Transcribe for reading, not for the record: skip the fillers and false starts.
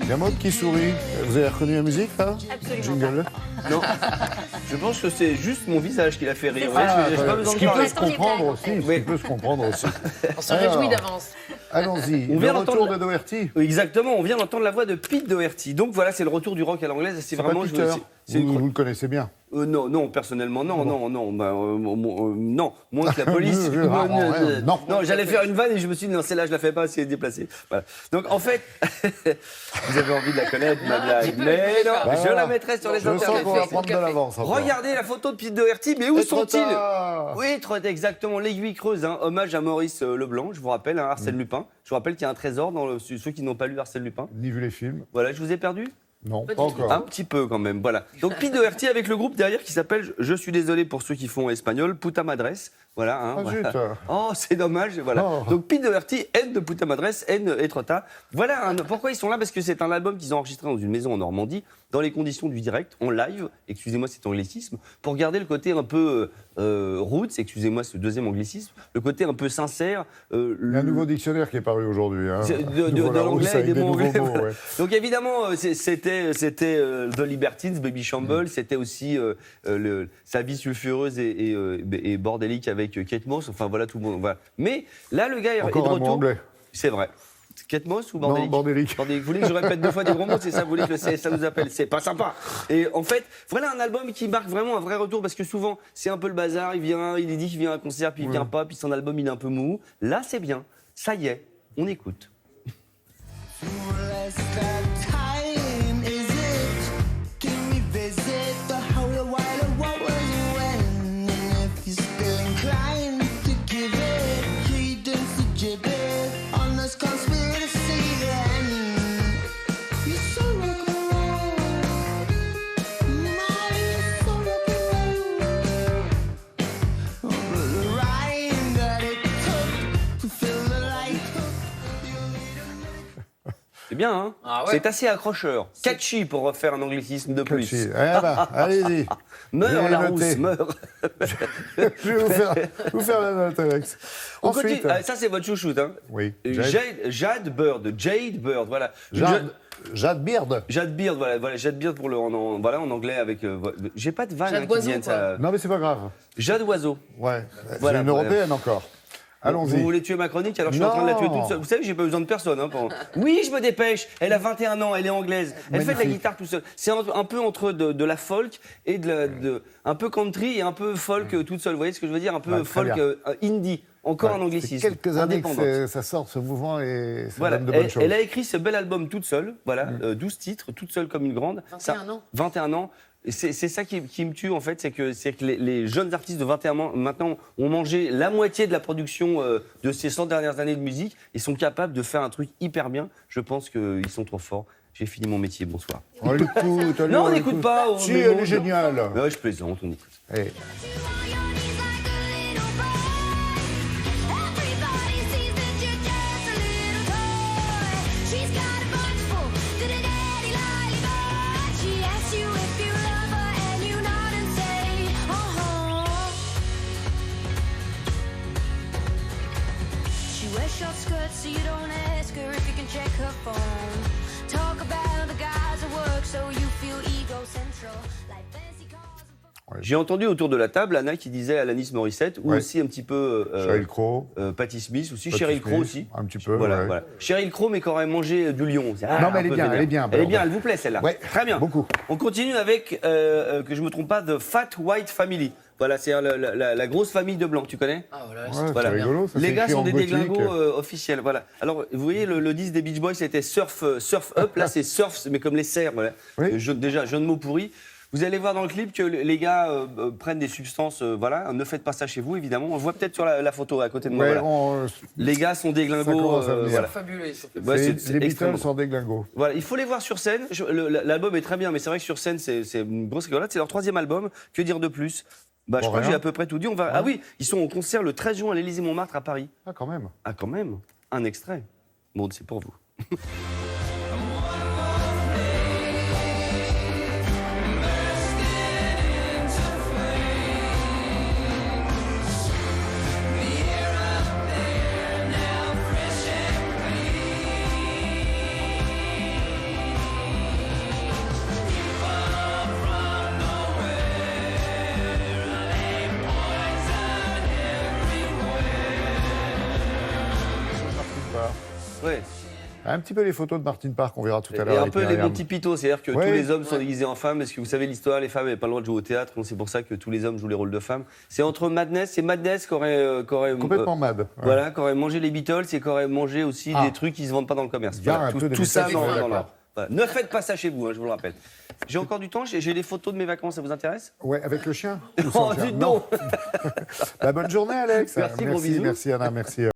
Il y a Maud qui sourit. Vous avez reconnu la musique, là? Absolument Jingle. Non, je pense que c'est juste mon visage qui l'a fait rire. Ah, J'ai pas besoin ce de qui peut parler. se comprendre aussi. Ce qui peut se comprendre aussi. On se réjouit d'avance. Allons-y. On vient Le retour d'entendre- de Doherty. Oui, exactement, on vient d'entendre la voix de Pete Doherty. Donc voilà, c'est le retour du rock à l'anglaise. C'est C'est vraiment. pas Peter. c'est- Vous le connaissez bien. Non, personnellement, non. Non, moins que la police. Non. J'allais faire une vanne et je me suis dit, non, celle-là, je la fais pas, c'est déplacé. Voilà. Donc, en fait, vous avez envie de la connaître, ma blague. Mais non, Bah, je voilà. la mettrai sur les Je sens internets. qu'on va prendre de l'avance. encore. Regardez la photo de Pete Doherty, mais où Et trop sont-ils? tard. Oui, exactement, l'aiguille creuse, hein. Hommage à Maurice Leblanc, je vous rappelle, hein, Arsène Lupin. Je vous rappelle qu'il y a un trésor dans ceux qui n'ont pas lu Arsène Lupin. Ni vu les films. Voilà, je vous ai perdu? Non, Pas pas du tout. encore. Un petit peu quand même, voilà. Donc Pete Doherty avec le groupe derrière qui s'appelle, je suis désolé pour ceux qui font espagnol, Puta Madres. Voilà. Hein, Ah, voilà. zut. Oh, c'est dommage. Voilà. Oh. Donc Pete Doherty, N de Puta Madres, N Etrota. Voilà. Pourquoi ils sont là? Parce que c'est un album qu'ils ont enregistré dans une maison en Normandie, dans les conditions du direct, en live. Excusez-moi cet anglicisme, pour garder le côté un peu roots. Excusez-moi ce deuxième anglicisme, le côté un peu sincère. Il y a un nouveau dictionnaire qui est paru aujourd'hui. Hein. De l'anglais et des mots anglais. mots, ouais. Donc évidemment, c'était The Libertines, Baby Shamble, c'était aussi sa vie sulfureuse et bordélique avec Kate Moss. Enfin voilà tout le monde. Voilà. Mais là, le gars est de Encore un mot retour. anglais. C'est vrai. Kate Moss ou Non, bordélique? bordélique. Vous voulez que je répète 2 fois des gros mots? C'est ça, vous voulez que le CSA nous appelle? C'est pas sympa. Et en fait, voilà un album qui marque vraiment un vrai retour parce que souvent, c'est un peu le bazar. Il dit qu'il vient à un concert, puis il vient pas, puis son album, il est un peu mou. Là, c'est bien. Ça y est, on écoute. C'est bien, hein? Ah ouais. C'est assez accrocheur. Catchy pour refaire un anglicisme de plus. Catchy. Eh ben, allez-y. Meurs J'ai la noté. rousse, meurs. Je vais vous faire la note, Alex. On Ensuite, continue. Ah, ça, c'est votre chouchoute, hein? oui. Jade Bird, voilà. Jade Beard. Jade Beard, voilà, Jade Beard pour en anglais avec. J'ai pas de vanne Jade qui Oiseau, viennent. quoi. Ça. Non, mais c'est pas grave. Jade Oiseau. Ouais. Voilà, C'est une européenne encore. Allons-y. Vous voulez tuer ma chronique, alors je suis en train de la tuer toute seule. Vous savez, j'ai pas besoin de personne. Hein, Oui, je me dépêche. Elle a 21 ans, elle est anglaise. Elle fait de la Magnifique. guitare toute seule. C'est un peu entre de la folk et un peu country et un peu folk toute seule. Vous voyez ce que je veux dire? Un peu Ouais, très folk bien. indie. Encore Ouais, un ça fait anglicisme. quelques années indépendante. que ça sort, ce mouvement, et ça Voilà, donne de bonnes elle, choses. elle a écrit ce bel album toute seule, voilà, 12 titres, toute seule comme une grande. 21 ans. 21 ans. Et c'est ça qui me tue en fait, c'est que les jeunes artistes de 21 ans maintenant ont mangé la moitié de la production de ces 100 dernières années de musique et sont capables de faire un truc hyper bien. Je pense qu'ils sont trop forts. J'ai fini mon métier, bonsoir. On l'écoute. Non, on n'écoute pas. Si, mais elle bon, est géniale. Ouais, je plaisante, on écoute. Eh, Short skirts so you don't ask her if you can check her phone. Talk about the guys at work so you feel ego central. Like fancy cars. J'ai entendu autour de la table Anna qui disait Alanis Morissette ou Ouais. aussi un petit peu Sheryl Crow. Patti Smith aussi, Patti Sheryl Crow Smith, aussi. un petit peu, Voilà, ouais. voilà. Sheryl Crow mais qui aurait mangé du lion. Non, mais elle est bien, elle est bien, Elle est bien, alors. elle vous plaît celle-là. Ouais, Très bien. beaucoup. On continue avec, que je me trompe pas, The Fat White Family. Voilà, c'est la grosse famille de blancs, tu connais? Ah voilà, Ouais, Voilà. c'est rigolo. Ça Les gars s'écrit sont en des gothique. déglingos officiels, voilà. Alors, vous voyez, le disque des Beach Boys, c'était Surf Up. Là, c'est Surf, mais comme les cerfs, voilà. Oui. Déjà, jeu de mots pourri. Vous allez voir dans le clip que les gars prennent des substances, voilà. Ne faites pas ça chez vous, évidemment. On le voit peut-être sur la photo à côté de moi. Ouais, Voilà. Les gars sont Ça déglingos. commence à venir. Voilà. fabuleux. Ils sont fabuleux. Ouais, les c'est extrêmement Beatles sont des glingos. voilà, il faut les voir sur scène. L'album est très bien, mais c'est vrai que sur scène, c'est une grosse rigolade. C'est leur 3e album. Que dire de plus? Je crois que rien. j'ai à peu près tout dit. Ah oui, ils sont au concert le 13 juin à l'Élysée-Montmartre à Paris. Ah, quand même. Ah, quand même. Un extrait. Bon, c'est pour vous. Ouais. Un petit peu les photos de Martin Park, on verra tout à Et l'heure. un avec peu les Myriam. Monty Python, c'est-à-dire que Ouais. tous les hommes sont déguisés en femmes, parce que vous savez l'histoire, les femmes n'avaient pas le droit de jouer au théâtre, donc c'est pour ça que tous les hommes jouent les rôles de femmes. C'est entre Madness, c'est Madness qui aurait Complètement mad. Ouais. voilà, qui aurait mangé les Beatles et qui aurait mangé aussi Ah. des trucs qui se vendent pas dans le commerce. Il y a Voilà, un peu de tout ça Beatles, ouais, dans d'accord. voilà. Ne faites pas ça chez vous, hein, je vous le rappelle. J'ai encore du temps, j'ai des photos de mes vacances, ça vous intéresse? Ouais, avec le chien ou sans Oh, chien dites Non. donc. Bah, bonne journée, Alex. Merci, gros bisous. Merci, Anna, merci.